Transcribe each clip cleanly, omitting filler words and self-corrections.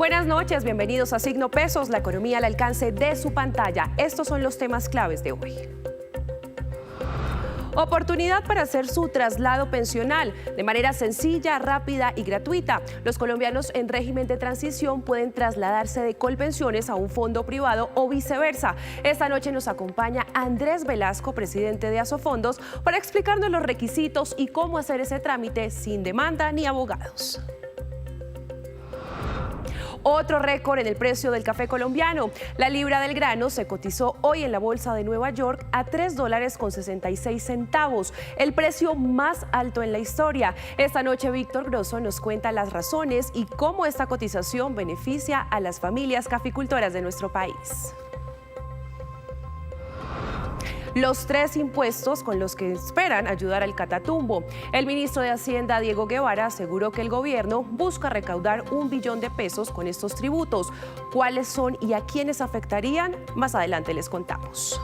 Buenas noches, bienvenidos a Signo Pesos, la economía al alcance de su pantalla. Estos son los temas claves de hoy. Oportunidad para hacer su traslado pensional de manera sencilla, rápida y gratuita. Los colombianos en régimen de transición pueden trasladarse de Colpensiones a un fondo privado o viceversa. Esta noche nos acompaña Andrés Velasco, presidente de Asofondos, para explicarnos los requisitos y cómo hacer ese trámite sin demanda ni abogados. Otro récord en el precio del café colombiano. La libra del grano se cotizó hoy en la bolsa de Nueva York a $3.66, el precio más alto en la historia. Esta noche Víctor Grosso nos cuenta las razones y cómo esta cotización beneficia a las familias caficultoras de nuestro país. Los 3 impuestos con los que esperan ayudar al Catatumbo. El ministro de Hacienda, Diego Guevara, aseguró que el gobierno busca recaudar $1 billón con estos tributos. ¿Cuáles son y a quiénes afectarían? Más adelante les contamos.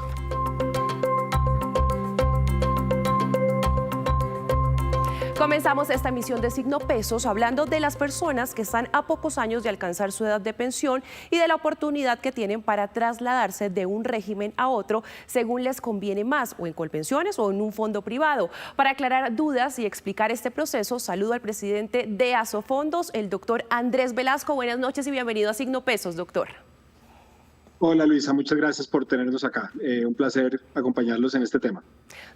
Comenzamos esta emisión de Signo Pesos hablando de las personas que están a pocos años de alcanzar su edad de pensión y de la oportunidad que tienen para trasladarse de un régimen a otro según les conviene más, o en Colpensiones o en un fondo privado. Para aclarar dudas y explicar este proceso, saludo al presidente de Asofondos, el doctor Andrés Velasco. Buenas noches y bienvenido a Signo Pesos, doctor. Hola Luisa, muchas gracias por tenernos acá. Un placer acompañarlos en este tema.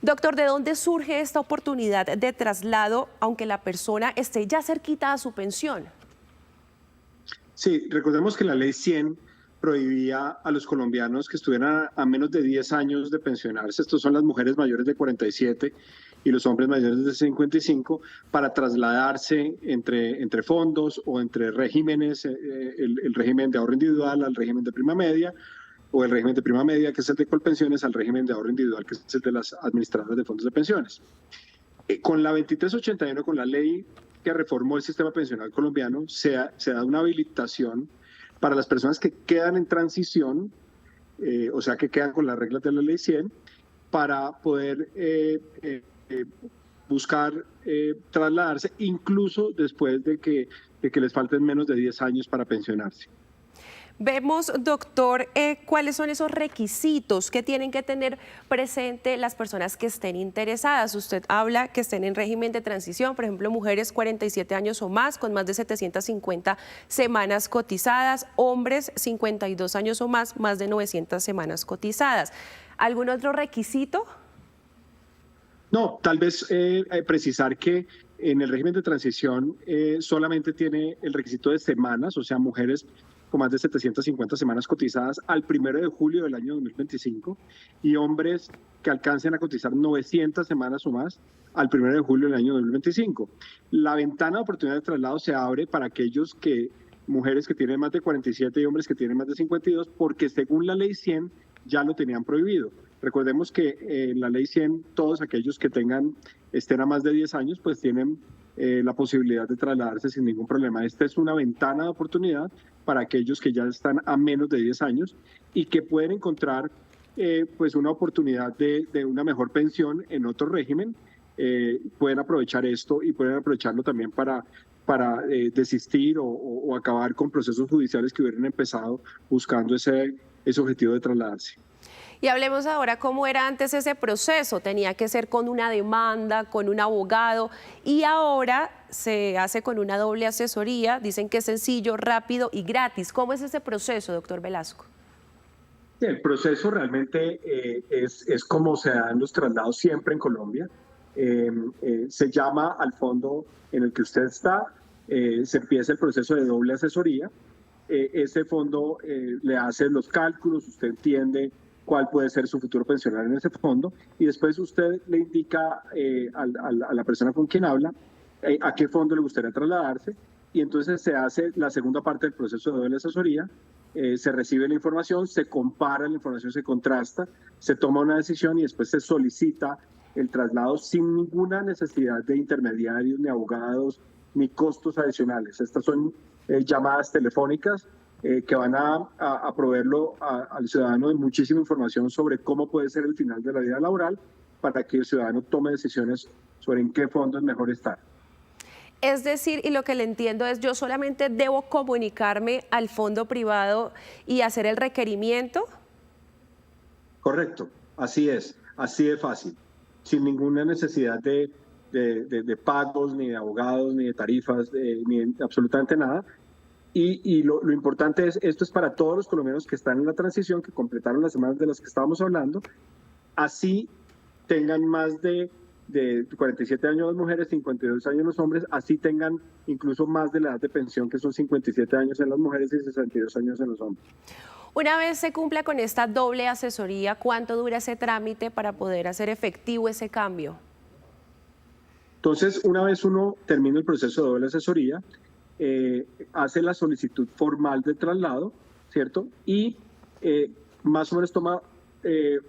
Doctor, ¿de dónde surge esta oportunidad de traslado aunque la persona esté ya cerquita a su pensión? Sí, recordemos que la ley 100 prohibía a los colombianos que estuvieran a menos de 10 años de pensionarse, estos son las mujeres mayores de 47 y los hombres mayores de 55, para trasladarse entre fondos o entre regímenes, el régimen de ahorro individual al régimen de prima media, o el régimen de prima media, que es el de Colpensiones, al régimen de ahorro individual, que es el de las administradoras de fondos de pensiones. Con la 2381, con la ley que reformó el sistema pensional colombiano, se da una habilitación para las personas que quedan en transición, o sea, que quedan con las reglas de la ley 100, para poder buscar trasladarse, incluso después de que les falten menos de 10 años para pensionarse. Vemos, doctor, cuáles son esos requisitos que tienen que tener presente las personas que estén interesadas. Usted habla que estén en régimen de transición, por ejemplo, mujeres 47 años o más, con más de 750 semanas cotizadas, hombres 52 años o más, más de 900 semanas cotizadas. ¿Algún otro requisito? No, tal vez precisar que en el régimen de transición solamente tiene el requisito de semanas, o sea, mujeres con más de 750 semanas cotizadas al 1 de julio del año 2025 y hombres que alcancen a cotizar 900 semanas o más al 1 de julio del año 2025. La ventana de oportunidad de traslado se abre para aquellos mujeres que tienen más de 47 y hombres que tienen más de 52, porque según la ley 100 ya lo tenían prohibido. Recordemos que en la ley 100 todos aquellos que estén a más de 10 años pues tienen la posibilidad de trasladarse sin ningún problema. Esta es una ventana de oportunidad para aquellos que ya están a menos de 10 años y que pueden encontrar pues una oportunidad de una mejor pensión en otro régimen. Pueden aprovechar esto y pueden aprovecharlo también para desistir o acabar con procesos judiciales que hubieran empezado buscando ese objetivo de trasladarse. Y hablemos ahora cómo era antes ese proceso. Tenía que ser con una demanda, con un abogado, y ahora se hace con una doble asesoría. Dicen que es sencillo, rápido y gratis. ¿Cómo es ese proceso, doctor Velasco? El proceso realmente es como se dan los traslados siempre en Colombia. Se llama al fondo en el que usted está, se empieza el proceso de doble asesoría. Ese fondo le hace los cálculos, usted entiende cuál puede ser su futuro pensional en ese fondo, y después usted le indica a la persona con quien habla a qué fondo le gustaría trasladarse, y entonces se hace la segunda parte del proceso de doble asesoría. Se recibe la información, se compara la información, se contrasta, se toma una decisión y después se solicita el traslado sin ninguna necesidad de intermediarios, ni abogados, ni costos adicionales. Estas son llamadas telefónicas que van a proveerlo al ciudadano de muchísima información sobre cómo puede ser el final de la vida laboral para que el ciudadano tome decisiones sobre en qué fondo es mejor estar. Es decir, y lo que le entiendo es, yo solamente debo comunicarme al fondo privado y hacer el requerimiento. Correcto, así es, así de fácil, sin ninguna necesidad de pagos, ni de abogados, ni de tarifas, ni de absolutamente nada. Y lo importante es, esto es para todos los colombianos que están en la transición, que completaron las semanas de las que estábamos hablando, así tengan más de 47 años las mujeres, 52 años los hombres, así tengan incluso más de la edad de pensión, que son 57 años en las mujeres y 62 años en los hombres. Una vez se cumpla con esta doble asesoría, ¿cuánto dura ese trámite para poder hacer efectivo ese cambio? Entonces, una vez uno termina el proceso de doble asesoría, hace la solicitud formal de traslado, ¿cierto? Y más o menos toma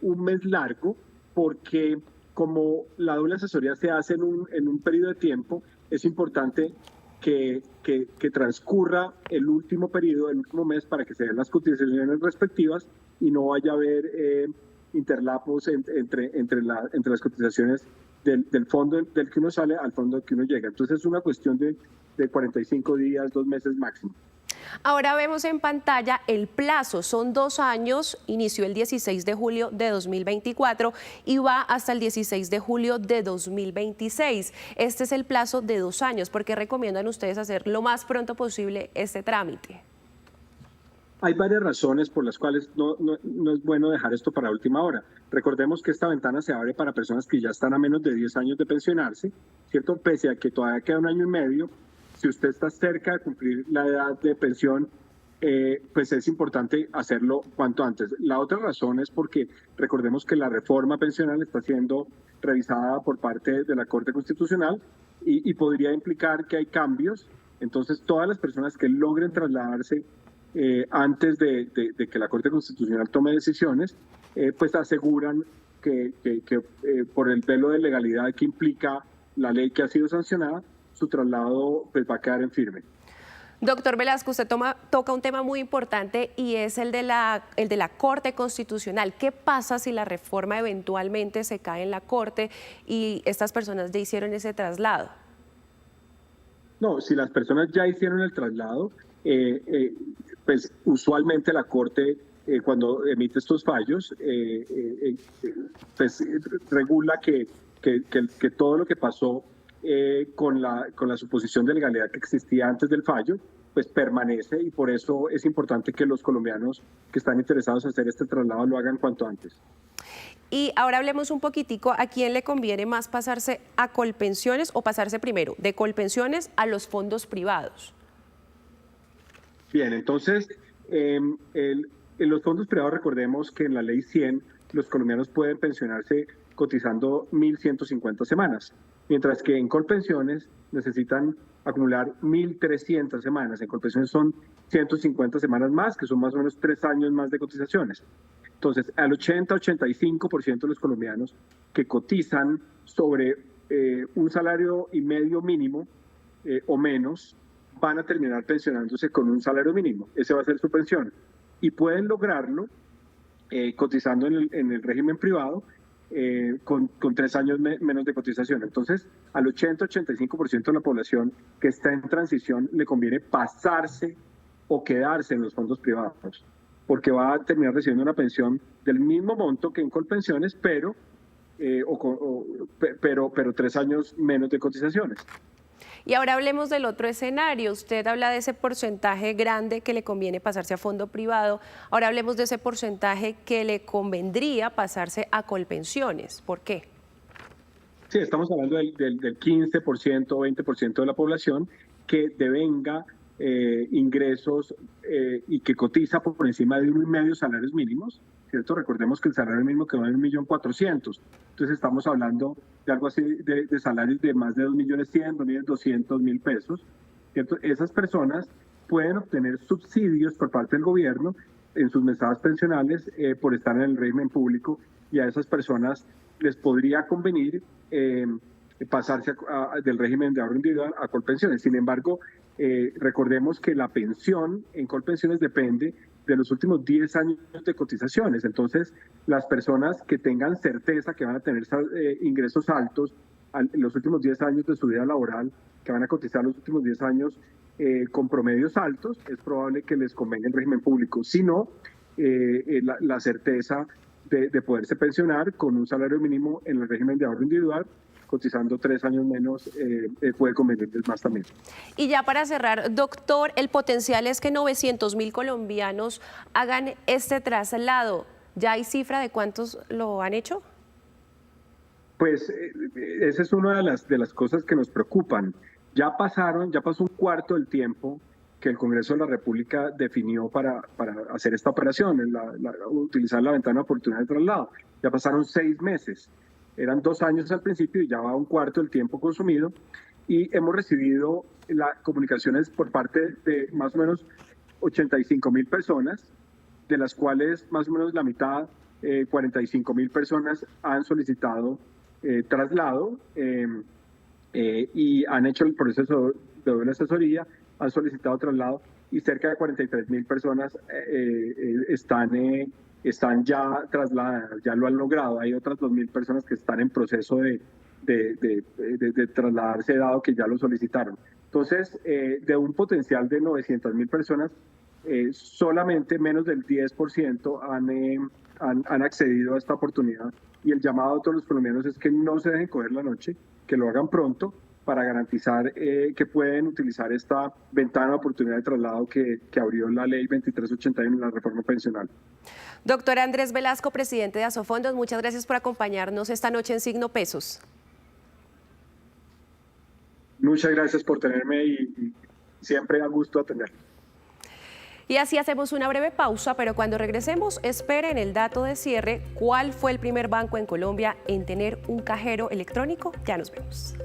un mes largo, porque como la doble asesoría se hace en un periodo de tiempo, es importante que transcurra el último periodo, el último mes, para que se den las cotizaciones respectivas y no vaya a haber interlapos entre las cotizaciones del fondo del que uno sale al fondo del que uno llega. Entonces es una cuestión de 45 días, 2 meses máximo. Ahora vemos en pantalla el plazo, son 2 años, inició el 16 de julio de 2024 y va hasta el 16 de julio de 2026. Este es el plazo de 2 años. ¿Por qué recomiendan ustedes hacer lo más pronto posible este trámite? Hay varias razones por las cuales no es bueno dejar esto para última hora. Recordemos que esta ventana se abre para personas que ya están a menos de 10 años de pensionarse, ¿cierto? Pese a que todavía queda 1 año y medio, si usted está cerca de cumplir la edad de pensión, pues es importante hacerlo cuanto antes. La otra razón es porque recordemos que la reforma pensional está siendo revisada por parte de la Corte Constitucional y podría implicar que hay cambios. Entonces, todas las personas que logren trasladarse antes de que la Corte Constitucional tome decisiones, pues aseguran que por el velo de legalidad que implica la ley que ha sido sancionada, su traslado pues va a quedar en firme. Doctor Velasco, usted toca un tema muy importante y es el de la Corte Constitucional. ¿Qué pasa si la reforma eventualmente se cae en la Corte y estas personas ya hicieron ese traslado? No, si las personas ya hicieron el traslado, pues usualmente la Corte, cuando emite estos fallos, pues regula que todo lo que pasó con la suposición de legalidad que existía antes del fallo, pues permanece, y por eso es importante que los colombianos que están interesados en hacer este traslado lo hagan cuanto antes. Y ahora hablemos un poquitico, ¿a quién le conviene más pasarse a Colpensiones o pasarse primero de Colpensiones a los fondos privados? Bien, entonces, en los fondos privados, recordemos que en la ley 100 los colombianos pueden pensionarse cotizando 1.150 semanas, mientras que en Colpensiones necesitan acumular 1.300 semanas. En Colpensiones son 150 semanas más, que son más o menos 3 años más de cotizaciones. Entonces, al 80-85% de los colombianos que cotizan sobre un salario y medio mínimo o menos, van a terminar pensionándose con un salario mínimo. Ese va a ser su pensión. Y pueden lograrlo cotizando en el régimen privado con 3 años menos de cotización. Entonces, al 80-85% de la población que está en transición le conviene pasarse o quedarse en los fondos privados, porque va a terminar recibiendo una pensión del mismo monto que en Colpensiones, pero 3 años menos de cotizaciones. Y ahora hablemos del otro escenario. Usted habla de ese porcentaje grande que le conviene pasarse a fondo privado. Ahora hablemos de ese porcentaje que le convendría pasarse a Colpensiones. ¿Por qué? Sí, estamos hablando del 15% o 20% de la población que devenga ingresos y que cotiza por encima de 1,5 salarios mínimos, ¿cierto? Recordemos que el salario mínimo quedó en 1.400.000. Entonces estamos hablando de algo así de salarios de más de 2.100.000, 2.200.000 pesos, ¿cierto? Esas personas pueden obtener subsidios por parte del gobierno en sus mesadas pensionales por estar en el régimen público, y a esas personas les podría convenir pasarse del régimen de ahorro individual a Colpensiones. Sin embargo, recordemos que la pensión en Colpensiones depende de los últimos 10 años de cotizaciones. Entonces, las personas que tengan certeza que van a tener ingresos altos en los últimos 10 años de su vida laboral, que van a cotizar los últimos 10 años con promedios altos, es probable que les convenga el régimen público. Si no, la certeza de poderse pensionar con un salario mínimo en el régimen de ahorro individual, cotizando 3 años menos, puede convenirles más también. Y ya para cerrar, doctor, el potencial es que 900.000 colombianos hagan este traslado. ¿Ya hay cifra de cuántos lo han hecho? Pues esa es una de las cosas que nos preocupan. Ya pasó un cuarto del tiempo que el Congreso de la República definió para hacer esta operación, utilizar la ventana de oportunidad de traslado. Ya pasaron 6 meses. Eran 2 años al principio y ya va un cuarto del tiempo consumido. Y hemos recibido comunicaciones por parte de más o menos 85.000 personas, de las cuales más o menos la mitad, 45.000 personas, han solicitado traslado y han hecho el proceso de doble asesoría, han solicitado traslado y cerca de 43.000 personas están ya trasladadas, ya lo han logrado. Hay otras 2.000 personas que están en proceso de trasladarse, dado que ya lo solicitaron. Entonces, de un potencial de 900.000 personas, solamente menos del 10% han accedido a esta oportunidad. Y el llamado a todos los colombianos es que no se dejen coger la noche, que lo hagan pronto para garantizar que pueden utilizar esta ventana de oportunidad de traslado que abrió la ley 2381 en la reforma pensional. Doctor Andrés Velasco, presidente de Asofondos, muchas gracias por acompañarnos esta noche en Signo Pesos. Muchas gracias por tenerme y siempre a gusto atender. Y así hacemos una breve pausa, pero cuando regresemos, esperen el dato de cierre. ¿Cuál fue el primer banco en Colombia en tener un cajero electrónico? Ya nos vemos.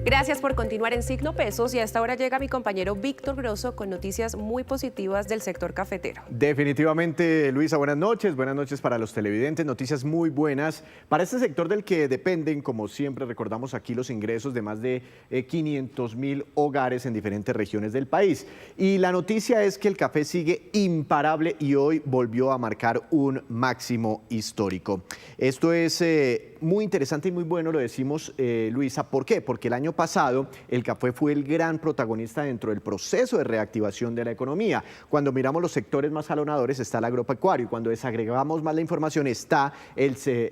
Gracias por continuar en Signo Pesos y a esta hora llega mi compañero Víctor Grosso con noticias muy positivas del sector cafetero. Definitivamente, Luisa, buenas noches para los televidentes, noticias muy buenas para este sector del que dependen, como siempre recordamos aquí, los ingresos de más de 500.000 hogares en diferentes regiones del país. Y la noticia es que el café sigue imparable y hoy volvió a marcar un máximo histórico. Esto es muy interesante y muy bueno, lo decimos, Luisa. ¿Por qué? Porque el año pasado el café fue el gran protagonista dentro del proceso de reactivación de la economía. Cuando miramos los sectores más jalonadores está el agropecuario y cuando desagregamos más la información está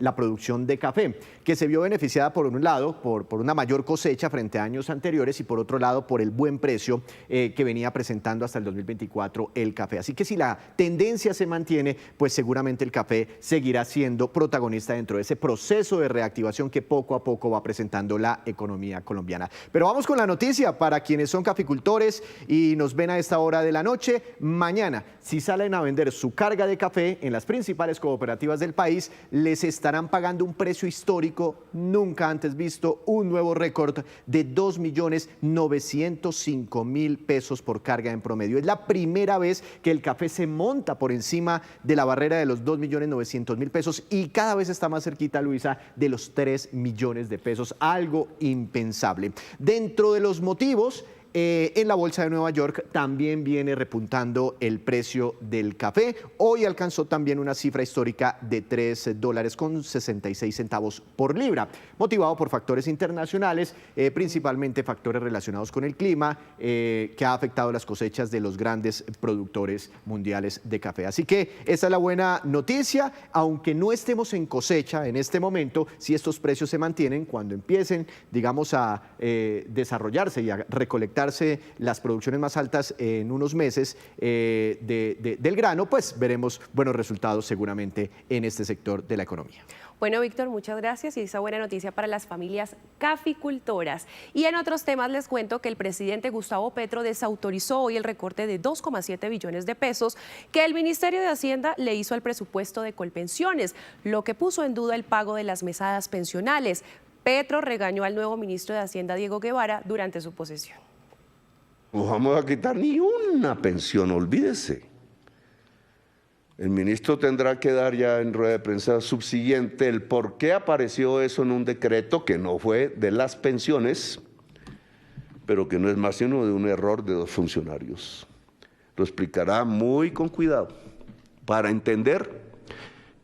la producción de café, que se vio beneficiada por un lado por una mayor cosecha frente a años anteriores y por otro lado por el buen precio que venía presentando hasta el 2024 el café. Así que si la tendencia se mantiene, pues seguramente el café seguirá siendo protagonista dentro de ese proceso de reactivación que poco a poco va presentando la economía colombiana. Pero vamos con la noticia para quienes son caficultores y nos ven a esta hora de la noche. Mañana, si salen a vender su carga de café en las principales cooperativas del país, les estarán pagando un precio histórico nunca antes visto, un nuevo récord de 2.905.000 pesos por carga en promedio. Es la primera vez que el café se monta por encima de la barrera de los 2.900.000 pesos y cada vez está más cerquita, Luisa, de los 3 millones de pesos, algo impensable. Dentro de los motivos, en la Bolsa de Nueva York también viene repuntando el precio del café. Hoy alcanzó también una cifra histórica de $3.66 por libra, motivado por factores internacionales, principalmente factores relacionados con el clima, que ha afectado las cosechas de los grandes productores mundiales de café. Así que esa es la buena noticia, aunque no estemos en cosecha en este momento, si estos precios se mantienen, cuando empiecen, digamos, a desarrollarse y a recolectar las producciones más altas en unos meses del grano, pues veremos buenos resultados seguramente en este sector de la economía. Bueno, Víctor, muchas gracias y esa buena noticia para las familias caficultoras. Y en otros temas les cuento que el presidente Gustavo Petro desautorizó hoy el recorte de 2,7 billones de pesos que el Ministerio de Hacienda le hizo al presupuesto de Colpensiones, lo que puso en duda el pago de las mesadas pensionales. Petro regañó al nuevo ministro de Hacienda, Diego Guevara, durante su posesión. No vamos a quitar ni una pensión, olvídese. El ministro tendrá que dar ya en rueda de prensa subsiguiente el por qué apareció eso en un decreto que no fue de las pensiones, pero que no es más sino de un error de 2 funcionarios. Lo explicará muy con cuidado para entender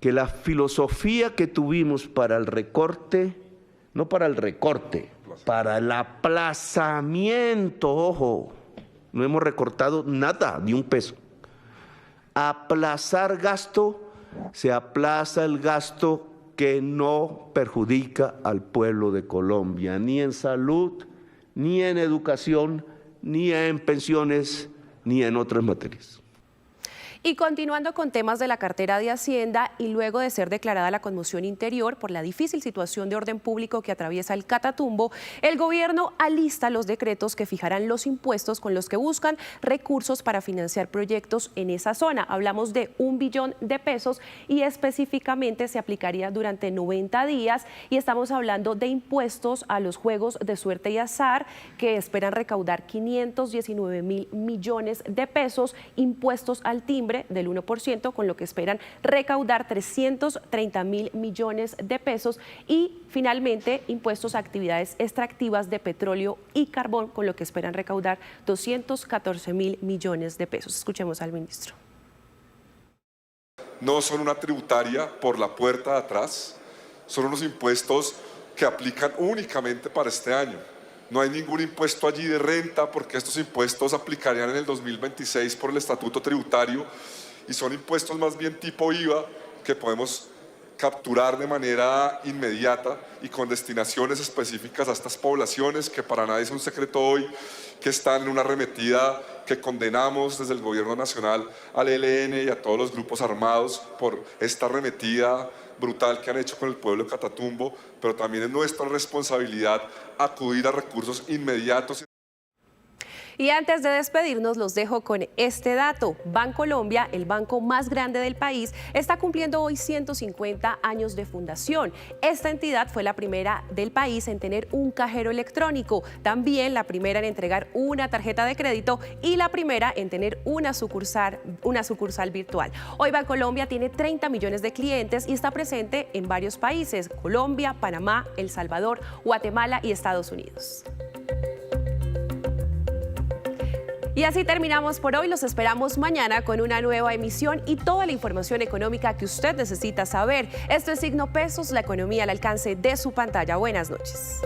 que la filosofía que tuvimos para el recorte, no para el recorte, para el aplazamiento, ojo, no hemos recortado nada, ni un peso. Aplazar gasto, se aplaza el gasto que no perjudica al pueblo de Colombia, ni en salud, ni en educación, ni en pensiones, ni en otras materias. Y continuando con temas de la cartera de Hacienda y luego de ser declarada la conmoción interior por la difícil situación de orden público que atraviesa el Catatumbo, el gobierno alista los decretos que fijarán los impuestos con los que buscan recursos para financiar proyectos en esa zona. Hablamos de 1 billón de pesos y específicamente se aplicaría durante 90 días y estamos hablando de impuestos a los juegos de suerte y azar que esperan recaudar 519.000 millones de pesos, impuestos al timbre del 1%, con lo que esperan recaudar 330.000 millones de pesos y finalmente impuestos a actividades extractivas de petróleo y carbón, con lo que esperan recaudar 214.000 millones de pesos. Escuchemos al ministro. No son una tributaria por la puerta de atrás, son unos impuestos que aplican únicamente para este año. No hay ningún impuesto allí de renta porque estos impuestos aplicarían en el 2026 por el estatuto tributario y son impuestos más bien tipo IVA que podemos capturar de manera inmediata y con destinaciones específicas a estas poblaciones que para nadie es un secreto hoy que están en una arremetida que condenamos desde el gobierno nacional al ELN y a todos los grupos armados por esta arremetida brutal que han hecho con el pueblo de Catatumbo, pero también es nuestra responsabilidad acudir a recursos inmediatos. Y antes de despedirnos, los dejo con este dato. Bancolombia, el banco más grande del país, está cumpliendo hoy 150 años de fundación. Esta entidad fue la primera del país en tener un cajero electrónico, también la primera en entregar una tarjeta de crédito y la primera en tener una sucursal virtual. Hoy Bancolombia tiene 30 millones de clientes y está presente en varios países: Colombia, Panamá, El Salvador, Guatemala y Estados Unidos. Y así terminamos por hoy. Los esperamos mañana con una nueva emisión y toda la información económica que usted necesita saber. Esto es Signo Pesos, la economía al alcance de su pantalla. Buenas noches.